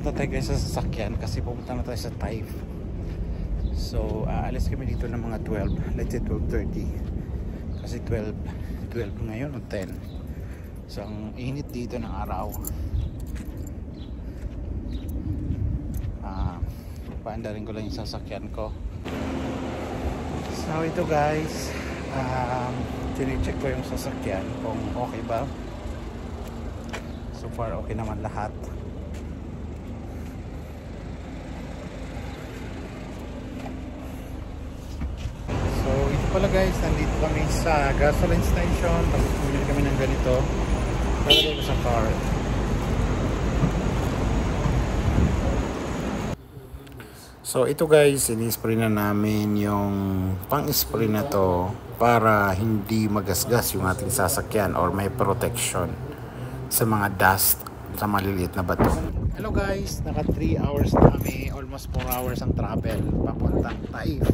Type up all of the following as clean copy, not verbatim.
pupunta tayo guys sa sasakyan kasi pupunta na tayo sa Taif. So aalis kami dito ng mga 12, let's say 12:30 kasi 12 ngayon o 10. So ang init dito ng araw. Paandarin ko lang yung sasakyan ko. So ito guys, tinicheck ko yung sasakyan kung okay ba. So far okay naman lahat. So ito pala guys, nandito kami sa gasoline station. Tapos bumili kami ng ganito. Lalagay ko sa car. So ito guys, ini-spray na namin yung pang-spray na to para hindi magasgas yung ating sasakyan or may protection sa mga dust, sa maliliit na bato. Hello guys, naka 3 hours na kami, almost 4 hours ang travel papuntang Taif.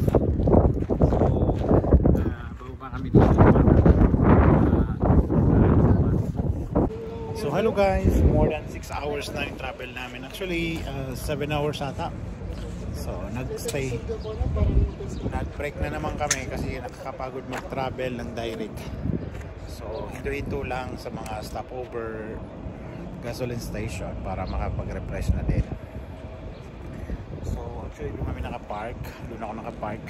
So bababa kami dito. So hello guys, more than 6 hours na yung travel namin. Actually 7 hours ata. So nag-stay, nag-break na naman kami kasi nakakapagod mag-travel ng direct. So hinto-hinto lang sa mga stopover gasoline station para makapag-refresh na din. So actually doon kami nakapark, doon ako nakapark.